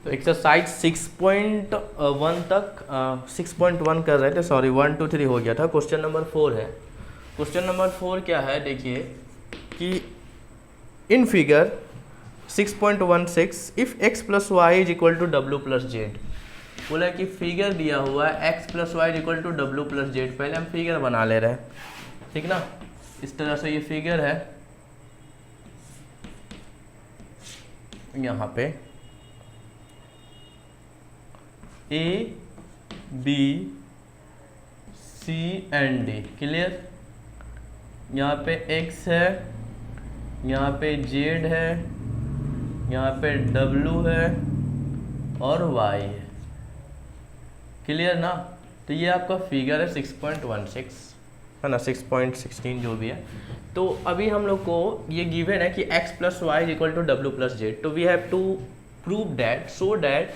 तो एक्सरसाइज 6.1 तक 6.1 कर रहे थे, सॉरी 1 2 3 हो गया था। क्वेश्चन नंबर 4 है। क्वेश्चन नंबर 4 क्या है, देखिए कि in figure 6.16 if x plus y is equal to डब्ल्यू प्लस जेड। बोला कि फिगर दिया हुआ है x plus y is equal to डब्ल्यू प्लस जेड। पहले हम फिगर बना ले रहे हैं, ठीक ना। इस तरह से ये फिगर है, यहाँ पे A B C and D clear. यहाँ पे X है, यहाँ पे Z है, यहाँ पे W है और Y है, क्लियर ना। तो ये आपका फिगर है 6.16 है ना, 6.16 जो भी है। तो अभी हम लोग को ये गिवन है कि x plus y is equal to डब्ल्यू प्लस जेड। तो we have to prove that, so that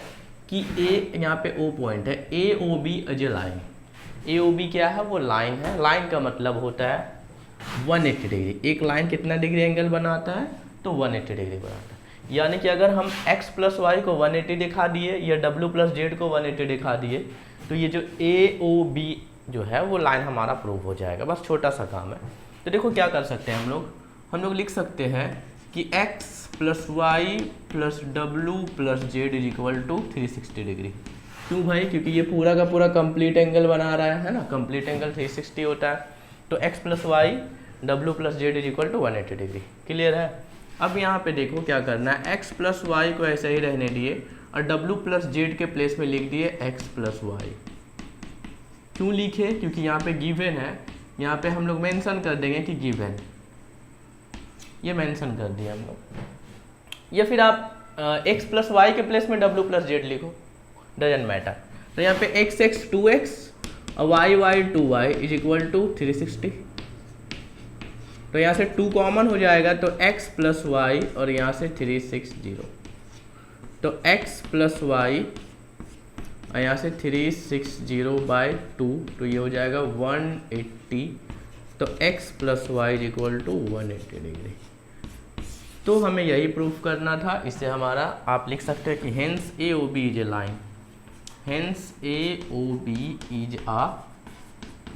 कि ए यहाँ पे ओ पॉइंट है, A O B as a line. A O B क्या है, वो लाइन है। लाइन का मतलब होता है 180 डिग्री। एक लाइन कितना डिग्री एंगल बनाता है, तो 180 डिग्री बनाता है। यानी कि अगर हम x प्लस वाई को 180 दिखा दिए या w प्लस जेड को 180 दिखा दिए, तो ये जो ए ओ बी जो है वो लाइन हमारा प्रूव हो जाएगा। बस छोटा सा काम है। तो देखो क्या कर सकते हैं हम लोग लिख सकते हैं कि x प्लस वाई प्लस डब्ल्यू plus z is equal to 360 degree. क्यों भाई, क्योंकि ये पूरा का पूरा कंप्लीट एंगल बना रहा है ना, कंप्लीट एंगल 360 होता है। तो x प्लस वाई डब्ल्यू plus z is equal to 180 degree, clear है। अब यहाँ पे देखो क्या करना है, x प्लस वाई को ऐसे ही रहने दिए और w प्लस जेड के प्लेस में लिख दिए x प्लस वाई। क्यों लिखे, क्योंकि यहाँ पे गिवन है, यहाँ पे हम लोग मेंशन कर देंगे कि गिवन, ये मेंशन कर दिया हम लोग। या फिर आप x प्लस वाई के प्लेस में w प्लस जेड लिखो, डजेंट मैटर। तो यहाँ पे x 2x और y 2y is equal to 360। तो यहाँ से 2 कॉमन हो जाएगा, तो x प्लस वाई और यहाँ से 360। तो x प्लस वाई और यहाँ से 360/2, तो ये हो जाएगा 180। तो x plus y is equal to 180 degree. तो हमें यही प्रूफ करना था। इससे हमारा आप लिख सकते हैं कि hence A O B is a line, hence A O B is a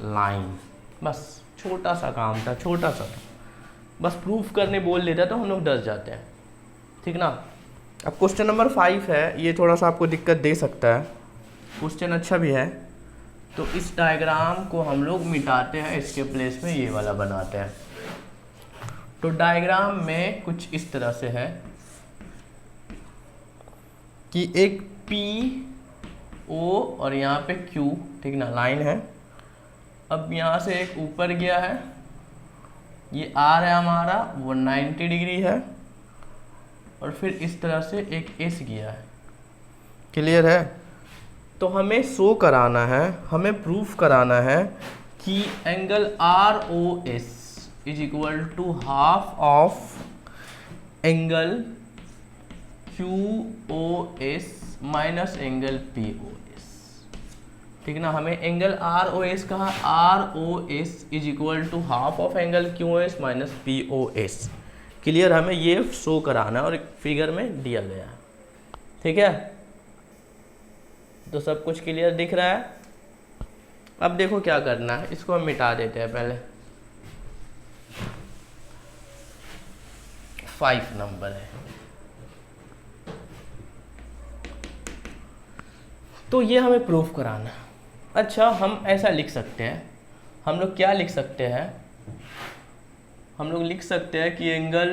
line. बस छोटा सा काम था, छोटा सा था, बस प्रूफ करने बोल देता तो हम लोग डर जाते हैं, ठीक ना। अब क्वेश्चन नंबर 5 है, ये थोड़ा सा आपको दिक्कत दे सकता है, क्वेश्चन अच्छा भी है। तो इस डायग्राम को हम लोग मिटाते हैं, इसके प्लेस में ये वाला बनाते हैं। तो डायग्राम में कुछ इस तरह से है कि एक पी ओ और यहाँ पे क्यू, ठीक ना, लाइन है। अब यहाँ से एक ऊपर गया है, ये आर है हमारा, वो 90 डिग्री है। और फिर इस तरह से एक एस गया है, क्लियर है। तो हमें शो कराना है, हमें प्रूफ कराना है कि angle R O S is equal to half of angle Q O S minus angle P O S, ठीक ना। हमें एंगल आर ओ एस कहा, R O S is equal to half of angle Q O S minus P O S, clear. हमें ये show कराना है और figure में दिया गया है, ठीक है। तो सब कुछ क्लियर दिख रहा है। अब देखो क्या करना है, इसको हम मिटा देते हैं पहले। 5 नंबर है, तो ये हमें प्रूफ कराना। अच्छा, हम ऐसा लिख सकते हैं, हम लोग क्या लिख सकते हैं, हम लोग लिख सकते हैं कि एंगल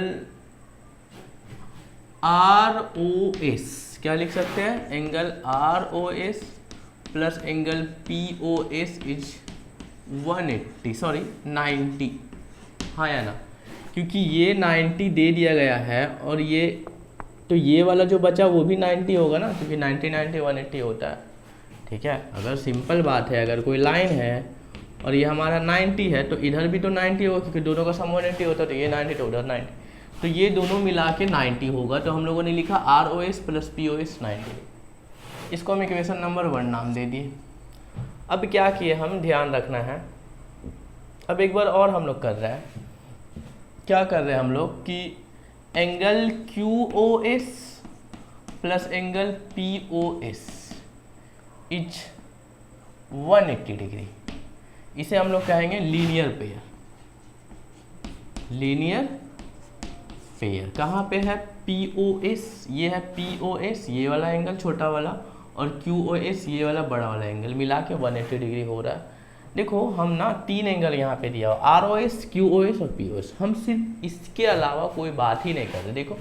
आर ओ एस, क्या लिख सकते हैं, angle R O S plus angle P O S is 180, sorry 90, हाँ या ना, क्योंकि ये 90 दे दिया गया है और ये, तो ये वाला जो बचा वो भी 90 होगा ना, क्योंकि 90 90 180 होता है, ठीक है। अगर सिंपल बात है, अगर कोई लाइन है और ये हमारा 90 है, तो इधर भी तो 90 होगा, क्योंकि दोनों का सम 180 होता है। तो ये 90 तो उधर 90, तो ये दोनों मिला के 90 होगा। तो हम लोगों ने लिखा R O S plus P O S 90। इसको हम इक्वेशन नंबर 1 नाम दे दिए। अब क्या किए, हम ध्यान रखना है। अब एक बार और हम लोग कर रहे हैं, क्या कर रहे हैं हम लोग कि angle Q O S plus angle POS is 180 degree. इसे हम लोग कहेंगे लीनियर पेयर। लीनियर पेयर कहाँ पे है? POS, ये है POS, ये वाला एंगल छोटा वाला, और QOS ये वाला बड़ा वाला एंगल मिला के 180 डिग्री हो रहा है। देखो हम ना 3 एंगल यहाँ पे दिया हुआ, ROS, QOS और POS। हम सिर्फ इसके अलावा कोई बात ही नहीं कर रहे। देखो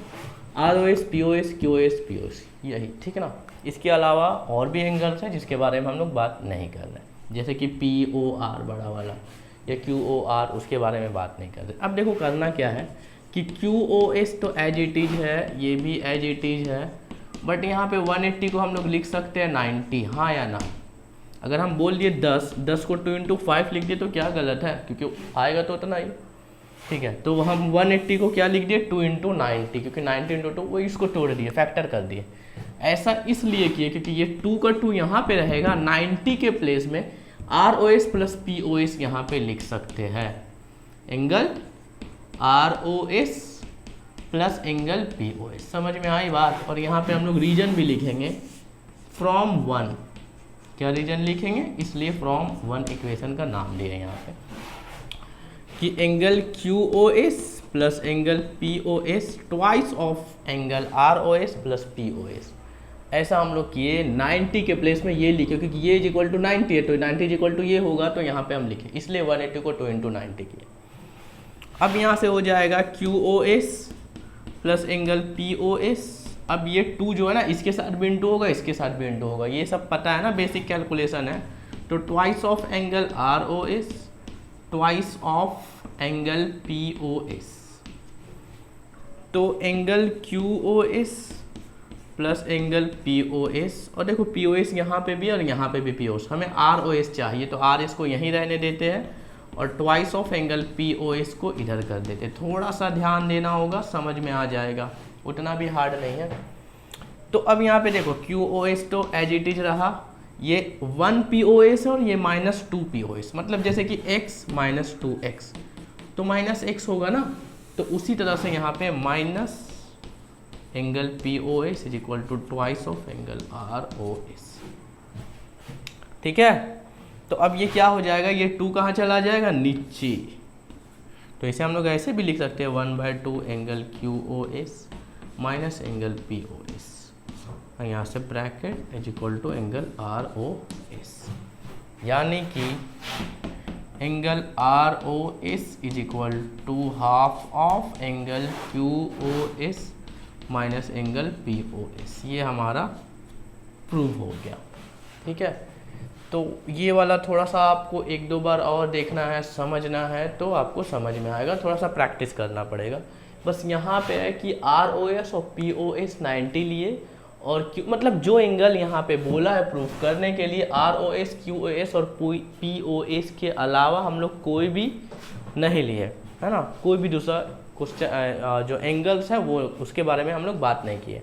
ROS, POS, QOS, POS, यही, ठीक है ना। इसके अलावा और भी एंगल्स हैं जिसके बारे में हम लोग बात नहीं कर रहे, जैसे कि POR बड़ा वाला या QOR, उसके बारे में बात नहीं कर रहे। अब देखो करना क्या है कि QOS तो एज इट इज है, ये भी एज इट इज है, बट यहाँ पे 180 को हम लोग लिख सकते हैं 90, हाँ या ना। अगर हम बोल दिए 10 को 2 × 5 लिख दिए तो क्या गलत है, क्योंकि आएगा तो उतना ही, ठीक है। तो हम 180 को क्या लिख दिए 2 × 90, क्योंकि 90 × 2 वो इसको तोड़ दिए, फैक्टर कर दिए। ऐसा इसलिए किए क्योंकि ये 2 का 2 यहाँ पे रहेगा, 90 के प्लेस में ROS प्लस POS यहाँ पे लिख सकते हैं, angle ROS plus angle POS। समझ में आई बात? और यहाँ पे हम लोग रीजन भी लिखेंगे फ्रॉम 1। क्या रीजन लिखेंगे? इसलिए फ्रॉम 1 इक्वेशन का नाम लिया यहाँ पे कि angle QOS plus angle POS twice of angle ROS plus POS। ऐसा हम लोग किए, 90 के प्लेस में ये लिखे क्योंकि ये इज इक्वल टू 90 है, तो 90 इज इक्वल टू ये होगा, तो यहाँ पे हम लिखे, इसलिए 180 को 2 × 90 किए। अब यहाँ से हो जाएगा QOS प्लस एंगल POS। अब ये 2 जो है ना, इसके साथ भी इंटू होगा, इसके साथ भी इंटू होगा, ये सब पता है ना, बेसिक कैलकुलेशन है। तो twice of angle ROS twice of angle POS, तो angle QOS plus angle POS। और देखो POS यहाँ पे भी और यहाँ पे भी POS, हमें ROS चाहिए तो RS को यहीं रहने देते हैं और ट्वाइस ऑफ एंगल POS को इधर कर देते। थोड़ा सा ध्यान देना होगा, समझ में आ जाएगा, उतना भी हार्ड नहीं है। तो अब यहाँ पे देखो QOS तो एज इट इज रहा, ये 1 POS है और ये -2 POS, मतलब जैसे कि x - 2x, तो -x होगा ना, तो उसी तरह से यहाँ पे minus angle POS is equal to twice of angle ROS, ठीक है। तो अब ये क्या हो जाएगा, ये 2 कहाँ चला जाएगा? नीचे। तो इसे हम लोग ऐसे भी लिख सकते हैं 1/2 angle QOS minus angle POS, और यहाँ से bracket is equal to angle ROS, यानी कि angle ROS is equal to half of angle QOS minus angle POS। ये हमारा प्रूव हो गया, ठीक है। तो ये वाला थोड़ा सा आपको 1-2 बार और देखना है, समझना है, तो आपको समझ में आएगा, थोड़ा सा प्रैक्टिस करना पड़ेगा। बस यहाँ पे है कि ROS और POS 90 लिए, और मतलब जो एंगल यहाँ पे बोला है प्रूफ करने के लिए, ROS, QOS और POS के अलावा हम लोग कोई भी नहीं लिए, है ना। कोई भी दूसरा क्वेश्चन जो एंगल्स है वो, उसके बारे में हम लोग बात नहीं किए।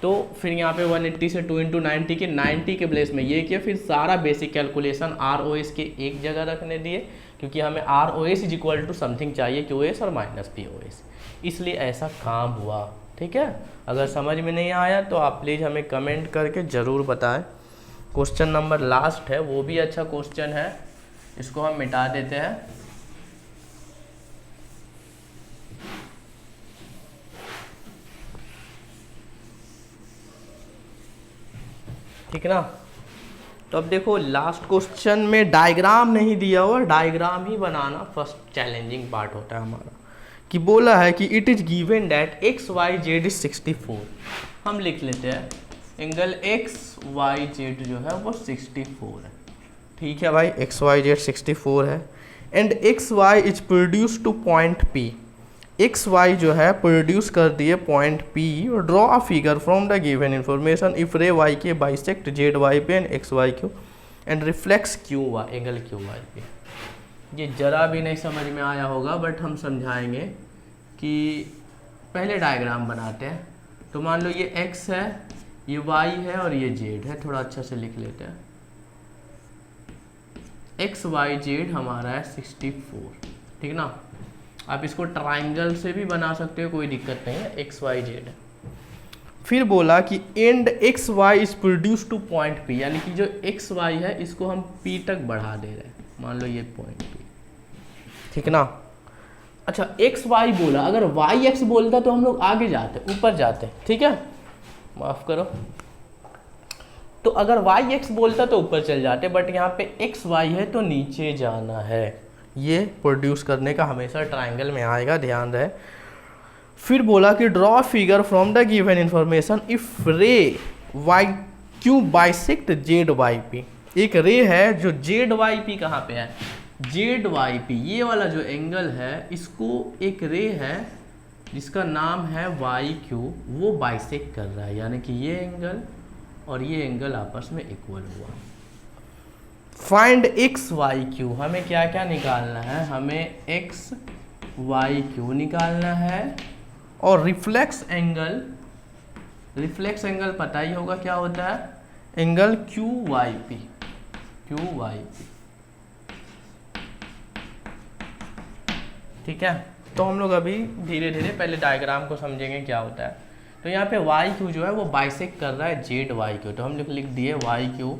तो फिर यहाँ पे 180 से 2 × 90 के 90 के प्लेस में ये किया, फिर सारा बेसिक कैलकुलेशन ROS के एक जगह रखने दिए, क्योंकि हमें ROS is equal to something चाहिए QOS और माइनस POS, इसलिए ऐसा काम हुआ, ठीक है। अगर समझ में नहीं आया तो आप प्लीज़ हमें कमेंट करके ज़रूर बताएं। क्वेश्चन नंबर लास्ट है, वो भी अच्छा क्वेश्चन है, इसको हम मिटा देते हैं। ठीक ना। तो अब देखो लास्ट क्वेश्चन में डायग्राम नहीं दिया हुआ, डायग्राम ही बनाना फर्स्ट चैलेंजिंग पार्ट होता है हमारा। कि बोला है कि it is given that XYZ is 64। हम लिख लेते हैं एंगल XYZ जो है वो 64 है, ठीक है भाई, XYZ 64 है। And XY is produced to point P, XY जो है प्रोड्यूस कर दिए point P। Draw a figure from the given information if रे YK बाइसेक्ट ZY पे and XYQ and reflex QY, angle QY पे। ये जरा भी नहीं समझ में आया होगा, बट हम समझाएंगे कि पहले डायग्राम बनाते हैं। तो मान लो ये X है, ये Y है और ये Z है, थोड़ा अच्छा से लिख लेते हैं। XYZ हमारा है 64, ठीक ना। आप इसको ट्राइंगल से भी बना सकते हो, कोई दिक्कत नहीं है, XYZ। फिर बोला कि and x y is produced to point P, यानी कि जो एक्स वाई है इसको हम पी तक बढ़ा दे रहे हैं, मान लो ये पॉइंट पी, ठीक ना। अच्छा एक्स वाई बोला, अगर वाई एक्स बोलता तो हम लोग आगे जाते, ऊपर जाते, ठीक है, माफ करो। तो अगर वाई एक्स बोलता तो ऊपर चल जाते, बट यहाँ पे एक्स वाई है तो नीचे जाना है। ये प्रोड्यूस करने का हमेशा ट्राइंगल में आएगा, ध्यान रहे। फिर बोला कि draw figure from the given information if ray Y Q bisect Z Y P. एक रे है जो जेड वाई पी कहाँ पे है, जेड वाई पी, ये वाला जो एंगल है इसको एक रे है जिसका नाम है वाई क्यू, वो बाइसेक्ट कर रहा है, यानी कि ये एंगल और ये एंगल आपस में इक्वल हुआ। फाइंड एक्स वाई क्यू, हमें क्या क्या निकालना है, हमें एक्स वाई क्यू निकालना है, और रिफ्लेक्स एंगल, रिफ्लेक्स एंगल पता ही होगा क्या होता है, angle Q Y P, Q Y P, ठीक है। तो हम लोग अभी धीरे धीरे पहले डायग्राम को समझेंगे क्या होता है। तो यहाँ पे वाई क्यू जो है वो बाइसेक्ट कर रहा है जेड वाई क्यू, तो हम लोग लिख दिए Y Q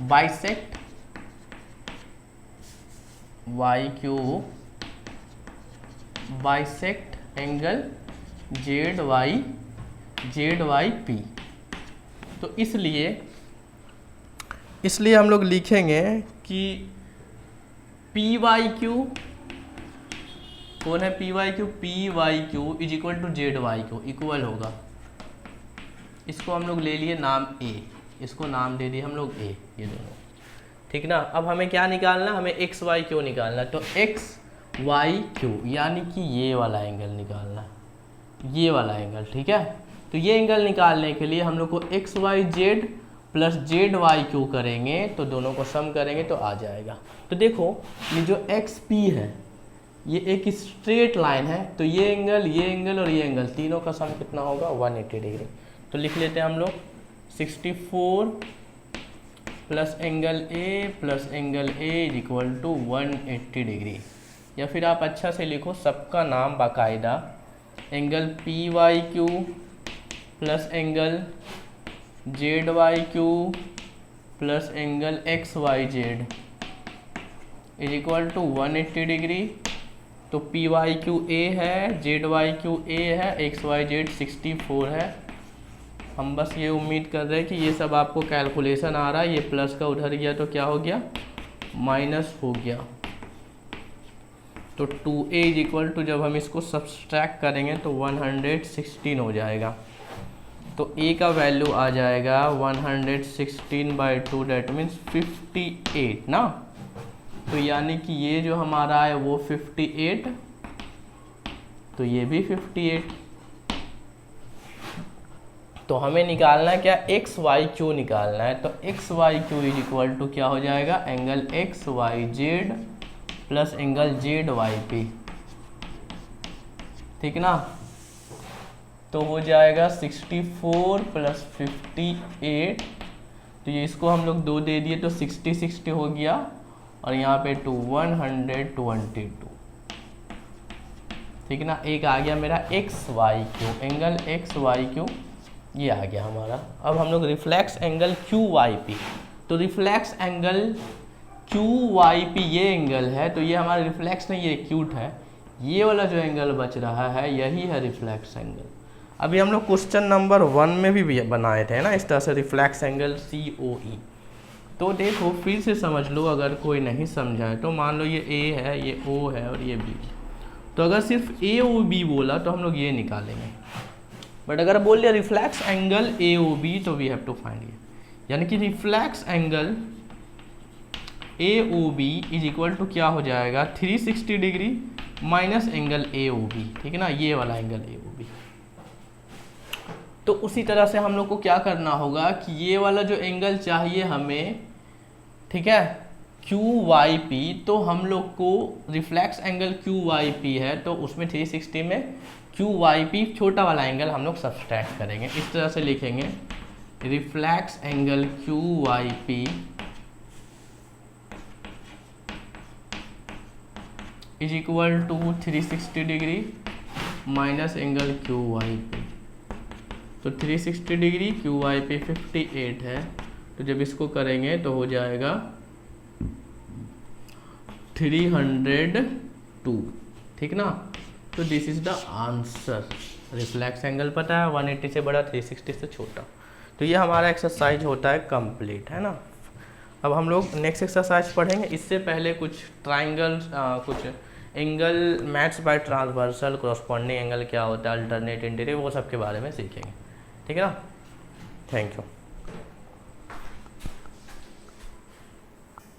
bisect Y Q bisect angle Z Y P. तो इसलिए हम लोग लिखेंगे कि पी वाई क्यू कौन है, P Y Q is equal to Z Y Q, equal होगा, इसको हम लोग ले लिए नाम ए, इसको नाम दे दिए हम लोग ए, ये दोनों, ठीक ना। अब हमें क्या निकालना, हमें एक्स वाई क्यू निकालना, तो एक्स वाई क्यू यानी कि ये वाला एंगल निकालना, ये वाला एंगल, ठीक है। तो ये एंगल निकालने के लिए हम लोग को X Y Z plus Z Y Q करेंगे, तो दोनों को सम करेंगे तो आ जाएगा। तो देखो ये जो एक्स पी है ये एक स्ट्रेट लाइन है, तो ये एंगल और ये एंगल तीनों का सम कितना होगा 180 डिग्री। तो लिख लेते हैं हम लोग 64 plus angle A is equal to 180 degree, या फिर आप अच्छा से लिखो सबका नाम बाकायदा, angle P Y Q plus angle Z Y Q plus angle X Y Z is equal to 180 degree. तो पी वाई क्यू ए है, जेड वाई क्यू ए है, एक्स वाई जेड 64 है। हम बस ये उम्मीद कर रहे हैं कि ये सब आपको कैलकुलेशन आ रहा है, ये प्लस का उधर गया तो क्या हो गया, माइनस हो गया। तो 2a इज इक्वल टू जब हम इसको सब्सट्रैक्ट करेंगे तो 116 हो जाएगा। तो a का वैल्यू आ जाएगा 116/2, डेट मीन्स 58 ना। तो यानी कि ये जो हमारा है वो 58, तो ये भी 58। तो हमें निकालना है क्या, एक्स वाई क्यू निकालना है। तो X Y Q is equal to क्या हो जाएगा, angle X Y Z plus angle Z Y P, ठीक ना। तो हो जाएगा 64 प्लस 58, तो ये इसको हम लोग 2 दे दिए तो 60 हो गया, और यहाँ पे 122, ठीक ना। एक आ गया मेरा X Y Q, angle X Y Q ये आ गया हमारा। अब हम लोग reflex angle Q Y P, तो reflex angle Q Y P ये एंगल है, तो ये हमारा रिफ्लेक्स नहीं, ये एक्यूट है। ये वाला जो एंगल बच रहा है यही है रिफ्लेक्स एंगल। अभी हम लोग क्वेश्चन नंबर 1 में भी बनाए थे ना इस तरह से, रिफ्लेक्स एंगल COE। तो देखो फिर से समझ लो, अगर कोई नहीं समझा है तो मान लो ये A है, ये O है और ये B। तो अगर सिर्फ AOB बोला तो हम लोग ये निकालेंगे, बट अगर बोल दिया रिफ्लेक्स एंगल AOB तो वी हैव टू फाइंड ये, यानी कि reflex angle AOB is equal to क्या हो जाएगा 360 डिग्री माइनस एंगल AOB, ठीक है ना, ये वाला एंगल AOB। तो उसी तरह से हम लोग को क्या करना होगा कि ये वाला जो एंगल चाहिए हमें, ठीक है, QYP, तो हम लोग को रिफ्लेक्स एंगल QYP है, तो उसमें 360 में QYP छोटा वाला एंगल हम लोग सब्सट्रैक्ट करेंगे। इस तरह से लिखेंगे reflex angle QYP is equal to 360 degree minus angle QYP। तो 360 डिग्री क्यू वाई पे 58 है, तो जब इसको करेंगे तो हो जाएगा 302, ठीक ना। तो this is the answer. Reflex angle पता है 180 से बड़ा, 360 से छोटा। तो ये हमारा एक्सरसाइज होता है कंप्लीट, है ना। अब हम लोग नेक्स्ट एक्सरसाइज पढ़ेंगे। इससे पहले कुछ ट्राइंगल, कुछ angle, maths by transversal, corresponding angle क्या होता है, अल्टरनेट, इंटीरियर, वो सब के बारे में सीखेंगे, ठीक है ना। Thank you.